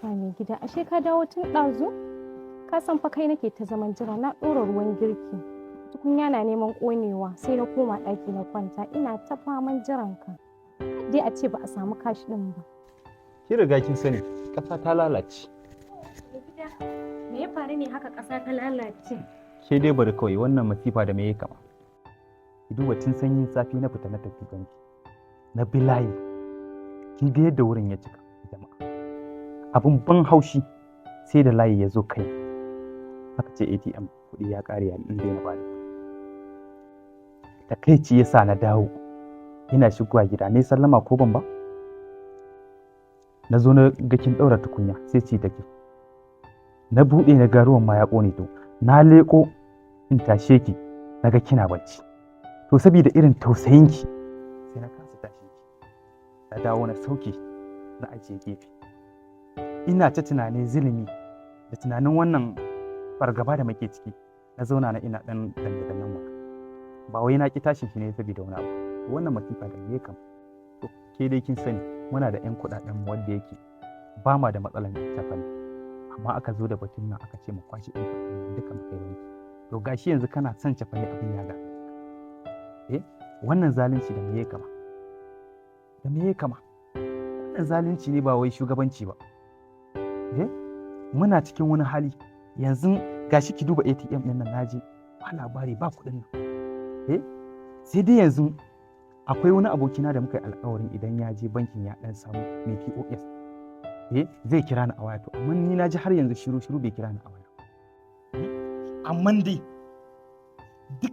Haba mai gida, ashe ka dawo tun ɗazu? Ka san fa kai nake ta zaman jira, na ɗora ruwan girki. Tukunya na neman ƙonewa, sai na koma ɗaki na kwanta, ina ta faman jiran ka. Dai a ce ba a samu kashi ɗin ba. Ki riga kin sani, ƙasa ta lalace. Mai gida, me ya faru ne haka ƙasa ta lalace? Ke dai bari kawai wannan masifa da me ya kama. Ki duba tun sanyin safi na fita na tafi banki. Na bi layi. Kin ga yadda wurin ya cika jama'a. Abin ban haushi sai da layi ya zo kai. Aka ce ATM kuɗi ya ƙare ya in daina bada. Takaici yasa na dawo. Ina shigowa gida ne sallama ko ban ba? Na zo na ga kin ɗaura tukunya sai ci take. Na buɗe na ga ruwan ma ya ƙone to. Na leƙo in tashe ki na ga kina bacci. To saboda irin tausayinki sai na kasa tashe ki. Na dawo na sauke na ajiye gefe. Ina ta tunanin zulumi da tunanin wannan fargaba da muke ciki. Na zauna na ina ɗan dandanan maka. Ba wai na ki tashin ki ne saboda wani abu. Wannan masifa da me kam. To ke dai kin sani muna da 'yan kuɗaɗen mu wanda yake ba ma da matsalar tafali. Amma aka zo da batun nan aka ce mu kwashi ɗin kuɗin duka mu kai banki. To gashi yanzu kana son tafali abin ya ga. Wannan zalunci da me ya kama? Da me ya kama? Wannan zalunci ne ba wai shugabanci ba. Muna cikin wani hali yanzu gashi ki duba ATM ɗin nan naje ba labari ba kuɗin nan. Sai dai yanzu akwai wani abokina da muka yi alƙawarin idan ya je bankin ya ɗan samu mai POS. Zai kira ni a waya to amma ni na ji har yanzu shiru bai kira ni a waya. Amma dai duk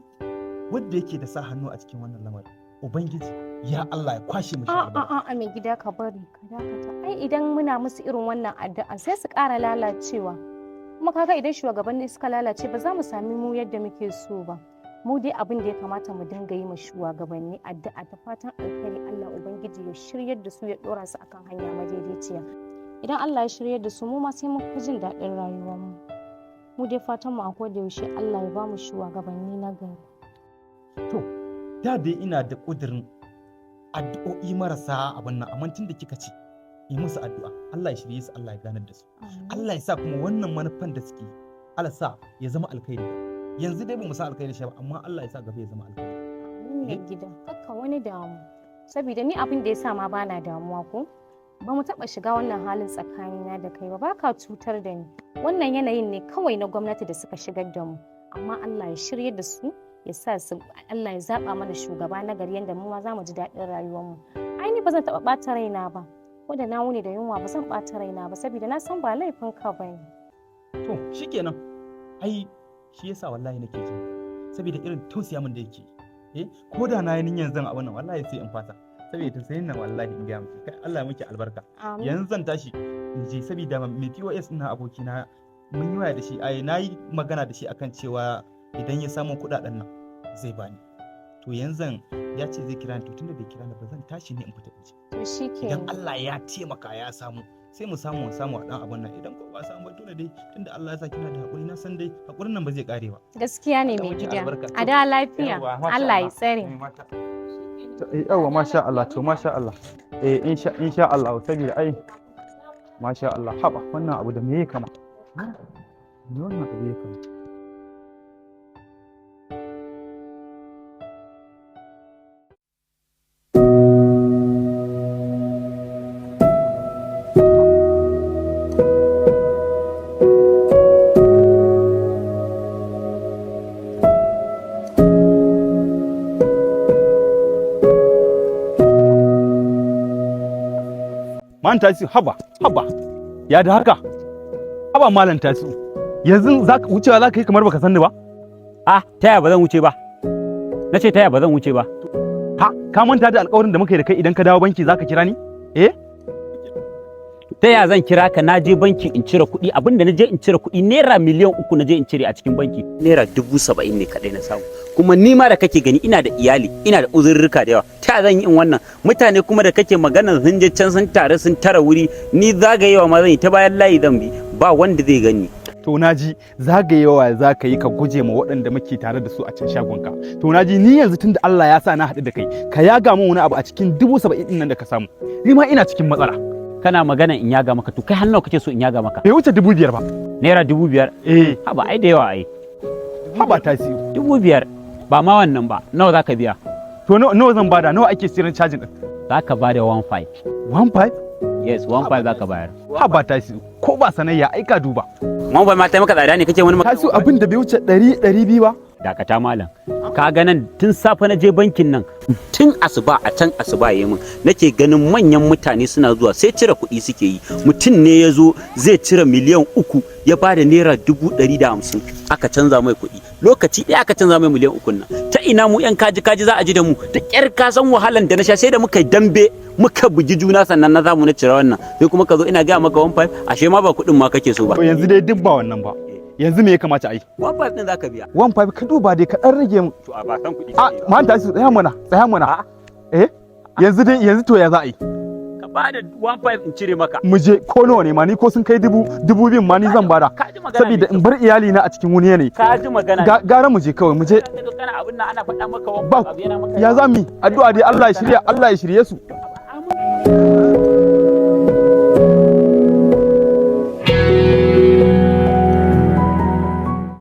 wanda yake da sa hannu a cikin wannan lamarin ubangiji ya Allah ya kwashe mu shi albarka. Mai gida ka bari ka dakata. Ai idan muna musu irin wannan addu'a sai su ƙara lalacewa. Kuma kaga idan shugabanni suka lalace ba za mu sami mu yadda muke so ba. Mu dai abin da ya kamata mu dinga yi ma shugabanni addu'a ta fatan alheri Allah ubangiji ya shiryar da su ya dora su akan hanya madaidaiciya. Idan Allah ya shiryar da su mu ma sai mun fi jin daɗin rayuwar mu. Mu dai fatan mu a koda yaushe Allah ya ba mu shugabanni na gari. To da dai ina da ƙudurin addu'o'i marasa abin nan amma tun da kika ce yi musu addu'a Allah ya shirye su Allah ya ganar da su. Allah ya sa kuma wannan manufan da suke Allah sa ya zama alkhairi. Yanzu dai ba mu san alkhairi shi ba amma Allah ya sa gaba ya zama alkhairi. Ni gida kakka wani damu saboda ni abin da ya sa ma bana damuwa ko ba mu taɓa shiga wannan halin tsakanina da kai ba ka cutar da ni wannan yanayin ne kawai na gwamnati da suka shigar da mu amma Allah ya shirye da su ya sa su Allah ya zaba mana shugaba na gari yanda mu ma za mu ji daɗin rayuwar mu ai ni ba zan taɓa ɓata raina ba ko da na wuni da yunwa ba zan ɓata raina ba saboda na san ba laifin ka bane. To shikenan ai shi yasa wallahi nake jin saboda irin tausaya min da yake ko da na yi niyyar zan abin nan wallahi sai in fasa saboda tausayin nan wallahi in ga miki kai Allah ya miki albarka yanzu zan tashi in je saboda mai POS ina abokina mun yi waya da shi ai nayi magana da shi akan cewa idan ya samu kuɗaɗen nan zai bani to yanzu ya ce zai kira ni to tunda bai kira ni ba zan tashi ne in fita in je to shikenan idan Allah ya taimaka ya samu sai mu samu a dan abun nan idan ko ba samu ba dole dai tunda Allah ya sa kina da hakuri na san dai hakurin nan ba zai kare ba gaskiya ne mai gida a da lafiya Allah ya tsare yawa masha Allah to masha Allah insha Allah saboda ai masha Allah haba wannan abu da me yake kama ne wannan abu yake kama Man Tasiu haba ya da haka haba malam Tasiu yanzu wucewa za ka yi kamar baka san ni ba taya ba zan wuce ba nace taya ba zan wuce ba ka manta da alƙawarin da muka yi da kai idan ka dawo banki za ka kira ni taya zan kira ka na je banki in cire kuɗi abinda na je in cire kuɗi naira miliyan 3 na je in cire a cikin banki naira 70,000 ne kadai na samu kuma ni ma da kake gani ina da iyali ina da uzurruka da yawa ta zan yi in wannan mutane kuma da kake magana sun je can sun tare sun tara wuri ni zagayewa ma zan yi ta bayan layi zan bi ba wanda zai gani to naji zagayewa za ka yi ka guje ma waɗanda muke tare da su a can shagonka to naji ni yanzu tunda Allah ya sa na haɗu da kai ka yaga min wani abu a cikin 70,000 ɗin nan da ka samu ni ma ina cikin matsala kana magana in yaga maka to kai har nawa kake so in yaga maka? bai wuce 5,000 ba. Naira 5,000. Haba ai da yawa ai. Haba Tasiu. 5,000 ba ma wannan ba. Nawa zaka biya? To nawa zan bada? Nawa ake siran cajin din? Zaka bada 1.5. 1.5? Yes, 1.5 zaka bayar. Haba Tasiu, ko ba sanayya ai ka duba. 1.5 ma tai maka tsada ne kake wani maka? Tasiu abin da bai wuce 100 200 ba. Dakata malam. Ka ga nan tun safe na je bankin nan tun asuba a can asuba yayi min nake ganin manyan mutane suna zuwa sai cire kuɗi suke yi. Mutum ne ya zo zai cire miliyan 3 ya bada naira 150 aka canza mai kuɗi. Lokaci ɗaya aka canza mai miliyan 3 nan. Ta ina mu yan kaji za a ji da mu? Da ƙyar ka san wahalan da na sha sai da muka dambe muka bugi juna sannan na zamu na cire wannan. Sai kuma ka zo ina ga maka 1.5 ashe ma ba kuɗin ma kake so ba. To yanzu dai duk ba wannan ba. Yanzu me ya kamata a yi? 1.5 din zaka biya. 1.5 ka duba dai ka dan rage mu. To a ba san kuɗi. Man Tasiu tsaya mana. Yanzu to ya za a yi? Ka bada 1.5 in cire maka. Mu je ko nawa ne ma ni ko sun kai dubu bin ma ni zan bada. Saboda in bar iyali na a cikin wani yanayi. Ka ji magana. Gara mu je kawai mu je. Kana abin nan ana faɗa maka 1.5 Ba ya za mu yi addu'a dai Allah ya shirye su.